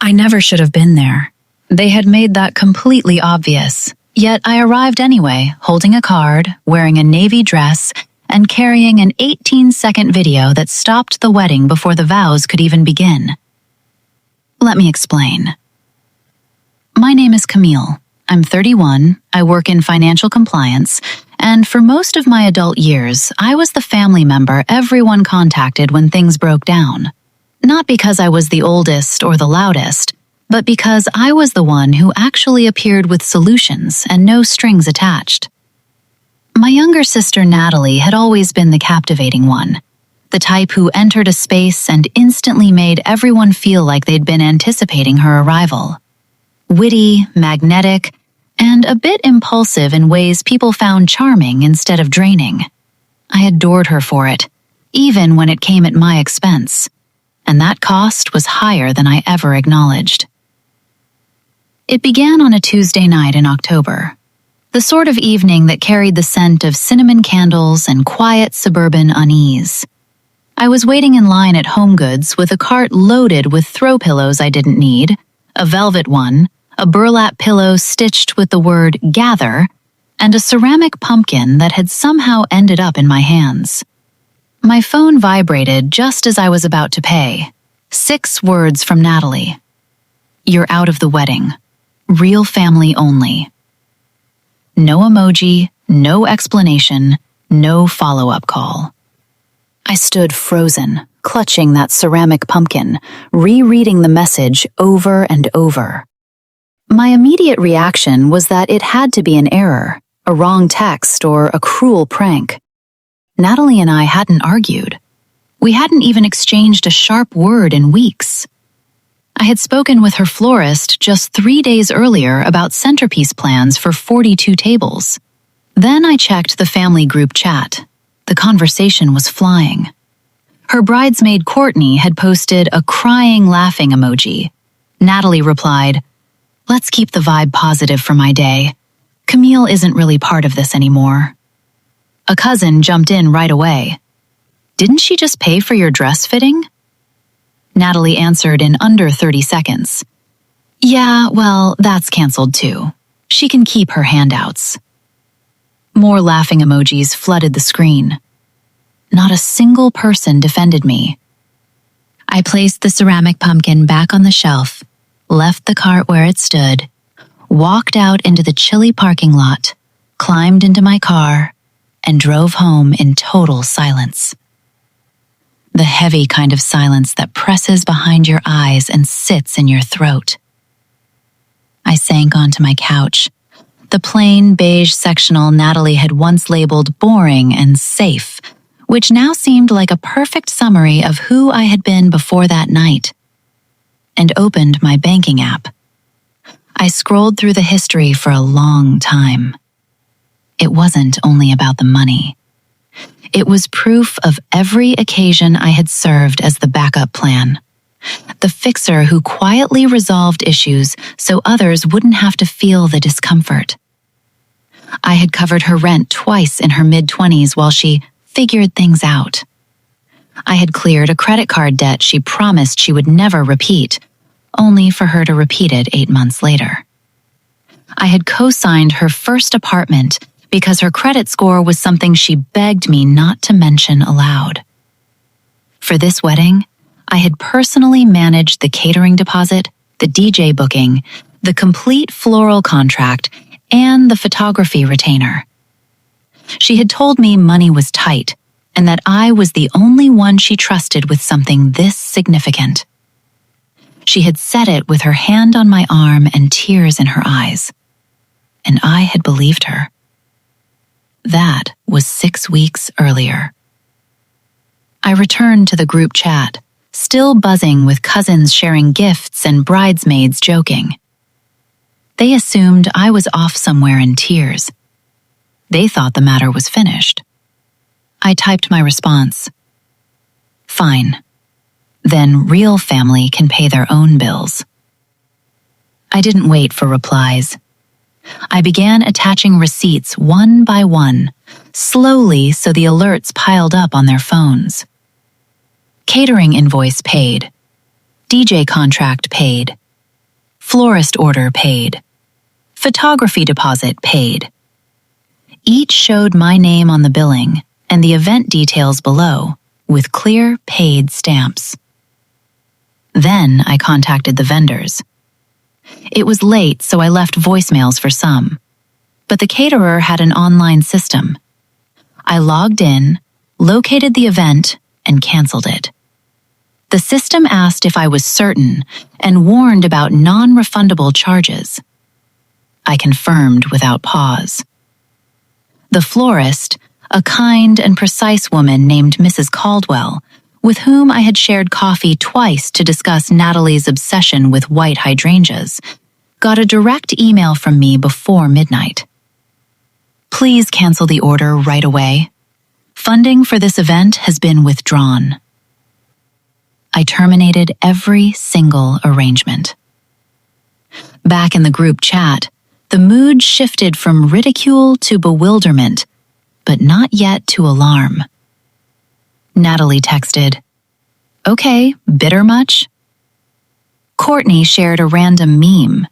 I never should have been there. They had made that completely obvious. Yet I arrived anyway, holding a card, wearing a navy dress, and carrying an 18-second video that stopped the wedding before the vows could even begin. Let me explain. My name is Camille. I'm 31, I work in financial compliance, and for most of my adult years, I was the family member everyone contacted when things broke down. Not because I was the oldest or the loudest, but because I was the one who actually appeared with solutions and no strings attached. My younger sister Natalie had always been the captivating one, the type who entered a space and instantly made everyone feel like they'd been anticipating her arrival. Witty, magnetic, and a bit impulsive in ways people found charming instead of draining. I adored her for it, even when it came at my expense, and that cost was higher than I ever acknowledged. It began on a Tuesday night in October, the sort of evening that carried the scent of cinnamon candles and quiet suburban unease. I was waiting in line at HomeGoods with a cart loaded with throw pillows I didn't need, a velvet one, a burlap pillow stitched with the word "gather," and a ceramic pumpkin that had somehow ended up in my hands. My phone vibrated just as I was about to pay. 6 words from Natalie. "You're out of the wedding. Real family only." No emoji, no explanation, no follow-up call. I stood frozen, clutching that ceramic pumpkin, rereading the message over and over. My immediate reaction was that it had to be an error, a wrong text, or a cruel prank. Natalie and I hadn't argued. We hadn't even exchanged a sharp word in weeks. I had spoken with her florist just 3 days earlier about centerpiece plans for 42 tables. Then I checked the family group chat. The conversation was flying. Her bridesmaid Courtney had posted a crying laughing emoji. Natalie replied, "Let's keep the vibe positive for my day. Camille isn't really part of this anymore." A cousin jumped in right away. "Didn't she just pay for your dress fitting?" Natalie answered in under 30 seconds. "Yeah, well, that's canceled too. She can keep her handouts." More laughing emojis flooded the screen. Not a single person defended me. I placed the ceramic pumpkin back on the shelf, left the cart where it stood, walked out into the chilly parking lot, climbed into my car, and drove home in total silence. The heavy kind of silence that presses behind your eyes and sits in your throat. I sank onto my couch, the plain beige sectional Natalie had once labeled boring and safe, which now seemed like a perfect summary of who I had been before that night, and opened my banking app. I scrolled through the history for a long time. It wasn't only about the money. It was proof of every occasion I had served as the backup plan, the fixer who quietly resolved issues so others wouldn't have to feel the discomfort. I had covered her rent twice in her mid-20s while she figured things out. I had cleared a credit card debt she promised she would never repeat, only for her to repeat it 8 months later. I had co-signed her first apartment because her credit score was something she begged me not to mention aloud. For this wedding, I had personally managed the catering deposit, the DJ booking, the complete floral contract, and the photography retainer. She had told me money was tight and that I was the only one she trusted with something this significant. She had said it with her hand on my arm and tears in her eyes, and I had believed her. That was 6 weeks earlier. I returned to the group chat, still buzzing with cousins sharing gifts and bridesmaids joking. They assumed I was off somewhere in tears. They thought the matter was finished. I typed my response. "Fine. Then real family can pay their own bills." I didn't wait for replies. I began attaching receipts one by one, slowly so the alerts piled up on their phones. Catering invoice paid. DJ contract paid. florist order paid, photography deposit paid. Each showed my name on the billing and the event details below with clear paid stamps. Then I contacted the vendors. It was late, so I left voicemails for some, but the caterer had an online system. I logged in, located the event, and canceled it. The system asked if I was certain and warned about non-refundable charges. I confirmed without pause. The florist, a kind and precise woman named Mrs. Caldwell, with whom I had shared coffee twice to discuss Natalie's obsession with white hydrangeas, got a direct email from me before midnight. Please cancel the order right away. Funding for this event has been withdrawn. I terminated every single arrangement. Back in the group chat, the mood shifted from ridicule to bewilderment, but not yet to alarm. Natalie texted, "Okay, bitter much?" Courtney shared a random meme.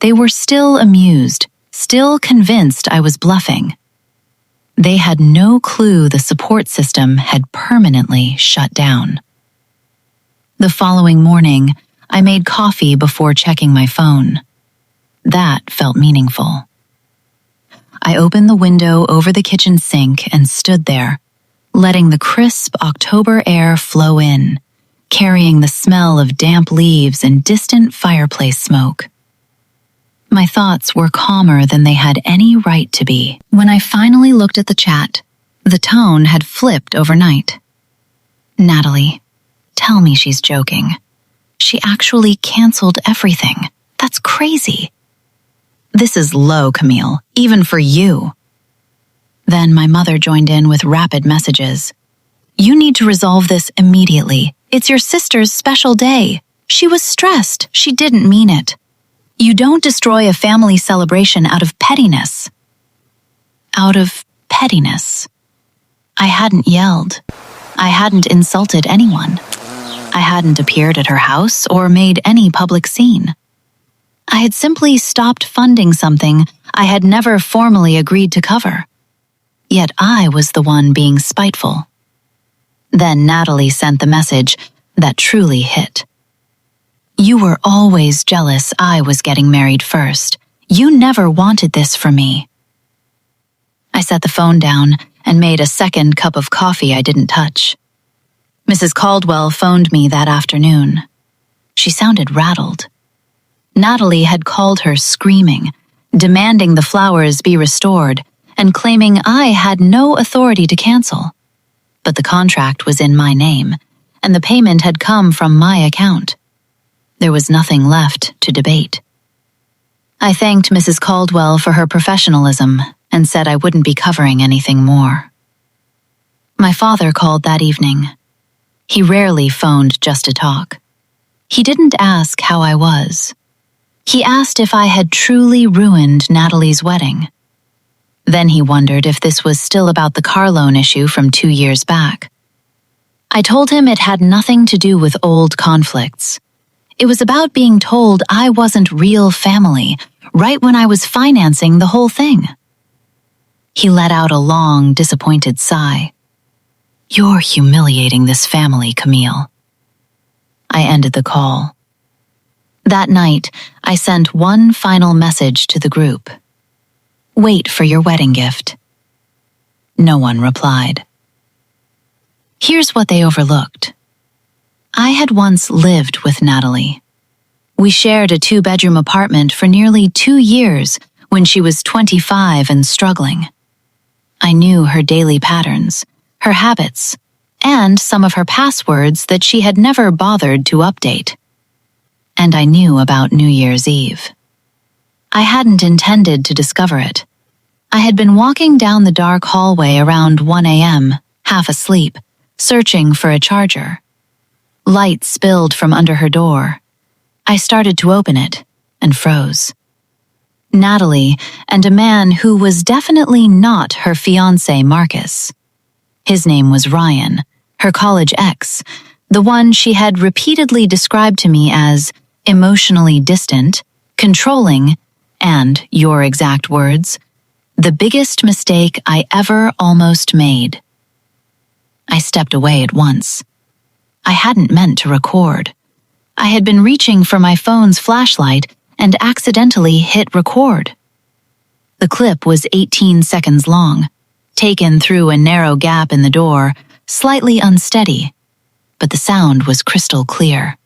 They were still amused, still convinced I was bluffing. They had no clue the support system had permanently shut down. The following morning, I made coffee before checking my phone. That felt meaningful. I opened the window over the kitchen sink and stood there, letting the crisp October air flow in, carrying the smell of damp leaves and distant fireplace smoke. My thoughts were calmer than they had any right to be. When I finally looked at the chat, the tone had flipped overnight. Natalie, tell me she's joking. She actually canceled everything. That's crazy. This is low, Camille, even for you. Then my mother joined in with rapid messages. You need to resolve this immediately. It's your sister's special day. She was stressed. She didn't mean it. You don't destroy a family celebration out of pettiness. Out of pettiness. I hadn't yelled. I hadn't insulted anyone. I hadn't appeared at her house or made any public scene. I had simply stopped funding something I had never formally agreed to cover. Yet I was the one being spiteful. Then Natalie sent the message that truly hit. You were always jealous I was getting married first. You never wanted this for me. I set the phone down and made a second cup of coffee I didn't touch. Mrs. Caldwell phoned me that afternoon. She sounded rattled. Natalie had called her screaming, demanding the flowers be restored, and claiming I had no authority to cancel. But the contract was in my name, and the payment had come from my account. There was nothing left to debate. I thanked Mrs. Caldwell for her professionalism and said I wouldn't be covering anything more. My father called that evening. He rarely phoned just to talk. He didn't ask how I was. He asked if I had truly ruined Natalie's wedding. Then he wondered if this was still about the car loan issue from 2 years back. I told him it had nothing to do with old conflicts. It was about being told I wasn't real family right when I was financing the whole thing. He let out a long, disappointed sigh. You're humiliating this family, Camille. I ended the call. That night, I sent one final message to the group. Wait for your wedding gift. No one replied. Here's what they overlooked. I had once lived with Natalie. We shared a 2-bedroom apartment for nearly 2 years when she was 25 and struggling. I knew her daily patterns, her habits, and some of her passwords that she had never bothered to update. And I knew about New Year's Eve. I hadn't intended to discover it. I had been walking down the dark hallway around 1 a.m., half asleep, searching for a charger. Light spilled from under her door. I started to open it and froze. Natalie and a man who was definitely not her fiancé Marcus. His name was Ryan, her college ex, the one she had repeatedly described to me as emotionally distant, controlling, and, your exact words, the biggest mistake I ever almost made. I stepped away at once. I hadn't meant to record. I had been reaching for my phone's flashlight and accidentally hit record. The clip was 18 seconds long, taken through a narrow gap in the door, slightly unsteady, but the sound was crystal clear.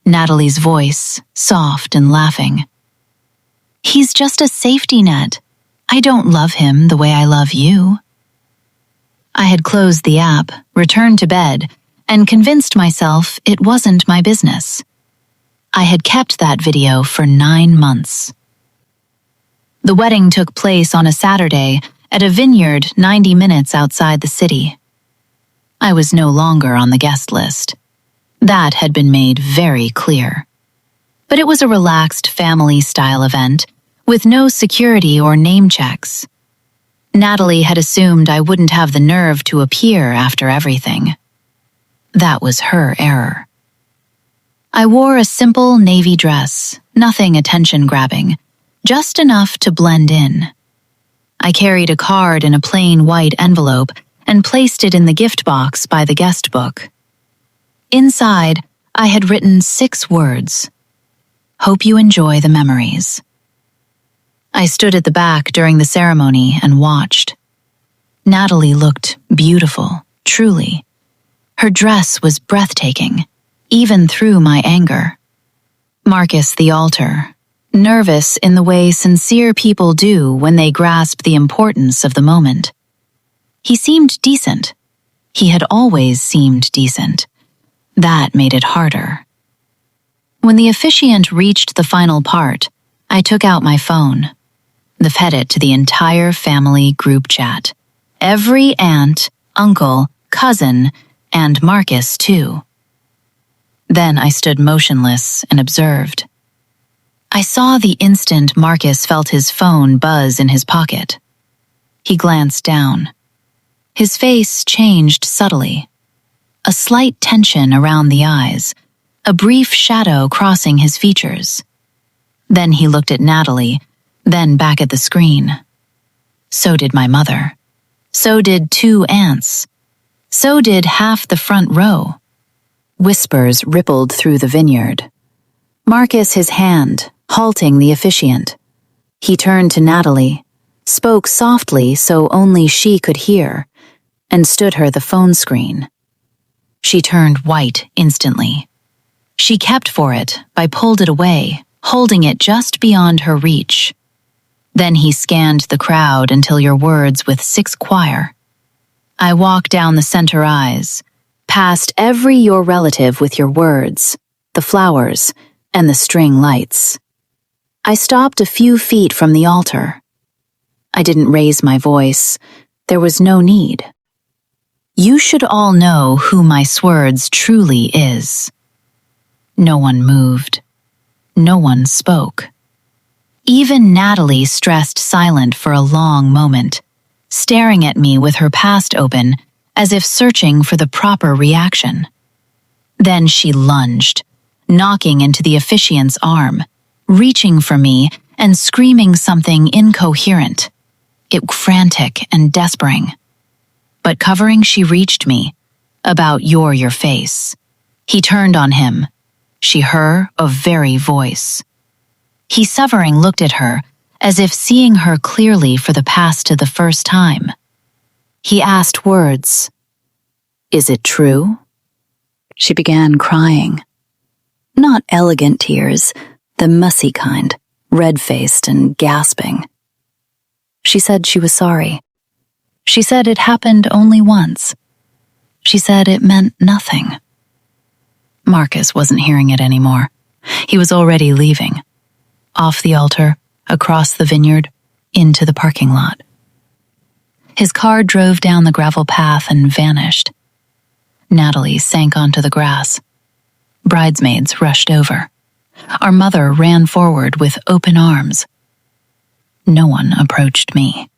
Natalie's voice, soft and laughing. "He's just a safety net. I don't love him the way I love you." I had closed the app, returned to bed, and convinced myself it wasn't my business. I had kept that video for 9 months. The wedding took place on a Saturday at a vineyard 90 minutes outside the city. I was no longer on the guest list. That had been made very clear. But it was a relaxed family-style event with no security or name checks. Natalie had assumed I wouldn't have the nerve to appear after everything. That was her error. I wore a simple navy dress, nothing attention-grabbing, just enough to blend in. I carried a card in a plain white envelope and placed it in the gift box by the guest book. Inside, I had written 6 words. "Hope you enjoy the memories." I stood at the back during the ceremony and watched. Natalie looked beautiful, truly. Her dress was breathtaking, even through my anger. Marcus the altar, nervous in the way sincere people do when they grasp the importance of the moment. He seemed decent. He had always seemed decent. That made it harder. When the officiant reached the final part, I took out my phone, fed it to the entire family group chat. Every aunt, uncle, cousin, and Marcus too. Then I stood motionless and observed. I saw the instant Marcus felt his phone buzz in his pocket. He glanced down. His face changed subtly. A slight tension around the eyes, a brief shadow crossing his features. Then he looked at Natalie, then back at the screen. So did my mother. So did 2 aunts. So did half the front row. Whispers rippled through the vineyard. Marcus his hand, halting the officiant. He turned to Natalie, spoke softly so only she could hear, and stood her the phone screen. She turned white instantly. She kept for it, but pulled it away, holding it just beyond her reach. Then he scanned the crowd until your words with 6 choir. I walked down the center aisles, past every your relative with your words, the flowers, and the string lights. I stopped a few feet from the altar. I didn't raise my voice. There was no need. You should all know who my swords truly is. No one moved. No one spoke. Even Natalie stressed silent for a long moment, staring at me with her past open, as if searching for the proper reaction. Then she lunged, knocking into the officiant's arm, reaching for me and screaming something incoherent. It was frantic and despairing. But covering she reached me, about your face. He turned on him. She her a very voice. He severing looked at her, as if seeing her clearly for the past to the first time. He asked words. "Is it true?" She began crying. Not elegant tears, the mussy kind, red-faced and gasping. She said she was sorry. She said it happened only once. She said it meant nothing. Marcus wasn't hearing it anymore. He was already leaving. Off the altar, across the vineyard, into the parking lot. His car drove down the gravel path and vanished. Natalie sank onto the grass. Bridesmaids rushed over. Our mother ran forward with open arms. No one approached me.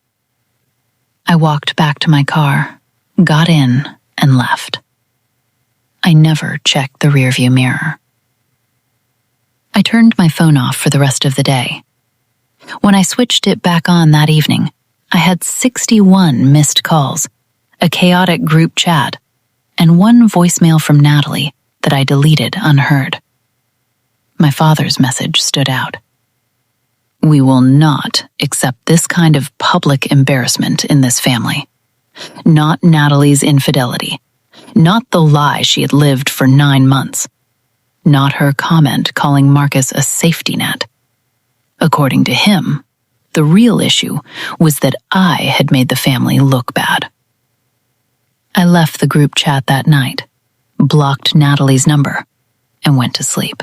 I walked back to my car, got in, and left. I never checked the rearview mirror. I turned my phone off for the rest of the day. When I switched it back on that evening, I had 61 missed calls, a chaotic group chat, and one voicemail from Natalie that I deleted unheard. My father's message stood out. "We will not accept this kind of public embarrassment in this family. Not Natalie's infidelity, not the lie she had lived for 9 months, not her comment calling Marcus a safety net. According to him, the real issue was that I had made the family look bad." I left the group chat that night, blocked Natalie's number, and went to sleep.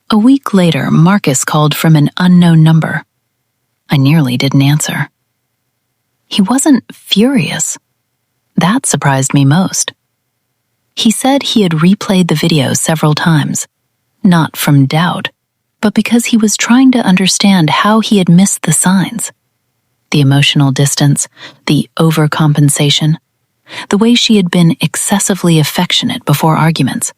A week later, Marcus called from an unknown number. I nearly didn't answer. He wasn't furious. That surprised me most. He said he had replayed the video several times, not from doubt, but because he was trying to understand how he had missed the signs. The emotional distance, the overcompensation, the way she had been excessively affectionate before arguments,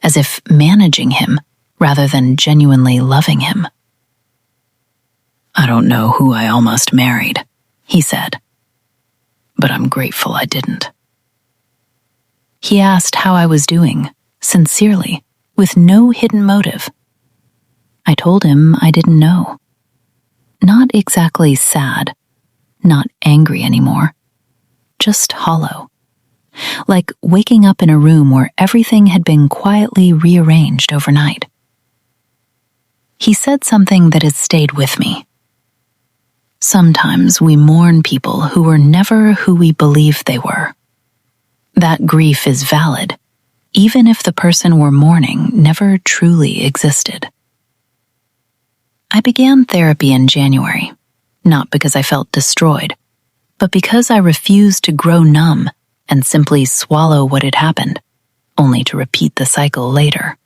as if managing him rather than genuinely loving him. "I don't know who I almost married," he said, "but I'm grateful I didn't." He asked how I was doing, sincerely, with no hidden motive. I told him I didn't know. Not exactly sad, not angry anymore, just hollow. Like waking up in a room where everything had been quietly rearranged overnight. He said something that has stayed with me. Sometimes we mourn people who were never who we believed they were. That grief is valid, even if the person we're mourning never truly existed. I began therapy in January, not because I felt destroyed, but because I refused to grow numb and simply swallow what had happened, only to repeat the cycle later.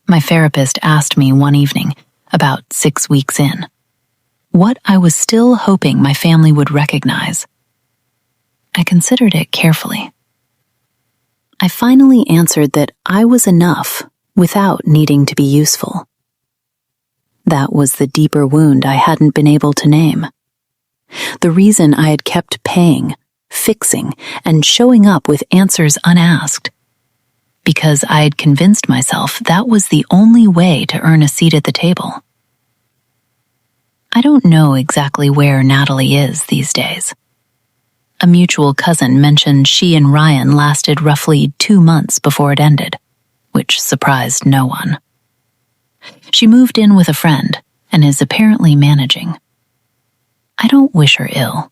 My therapist asked me one evening, about 6 weeks in, what I was still hoping my family would recognize. I considered it carefully. I finally answered that I was enough without needing to be useful. That was the deeper wound I hadn't been able to name. The reason I had kept paying, fixing, and showing up with answers unasked. Because I had convinced myself that was the only way to earn a seat at the table. I don't know exactly where Natalie is these days. A mutual cousin mentioned she and Ryan lasted roughly 2 months before it ended, which surprised no one. She moved in with a friend and is apparently managing. I don't wish her ill.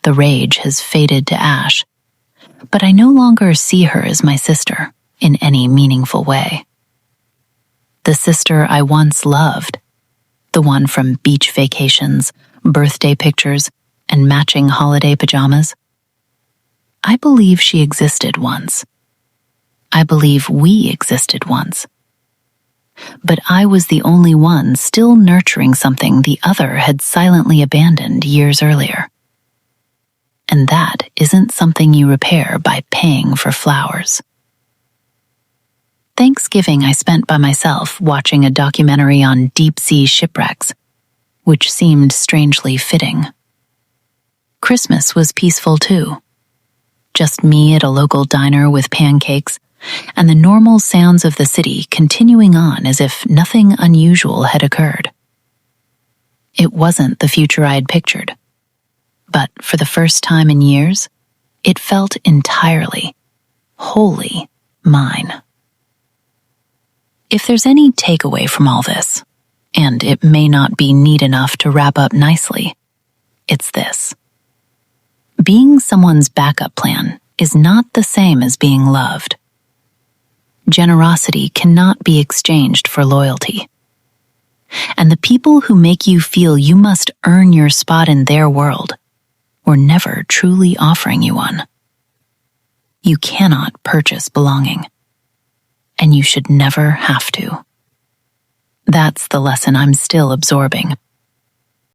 The rage has faded to ash, but I no longer see her as my sister in any meaningful way. The sister I once loved, the one from beach vacations, birthday pictures, and matching holiday pajamas. I believe she existed once. I believe we existed once. But I was the only one still nurturing something the other had silently abandoned years earlier. And that isn't something you repair by paying for flowers. Thanksgiving I spent by myself watching a documentary on deep-sea shipwrecks, which seemed strangely fitting. Christmas was peaceful too. Just me at a local diner with pancakes, and the normal sounds of the city continuing on as if nothing unusual had occurred. It wasn't the future I had pictured, but for the first time in years, it felt entirely, wholly mine. If there's any takeaway from all this, and it may not be neat enough to wrap up nicely, it's this. Being someone's backup plan is not the same as being loved. Generosity cannot be exchanged for loyalty. And the people who make you feel you must earn your spot in their world were never truly offering you one. You cannot purchase belonging, and you should never have to. That's the lesson I'm still absorbing.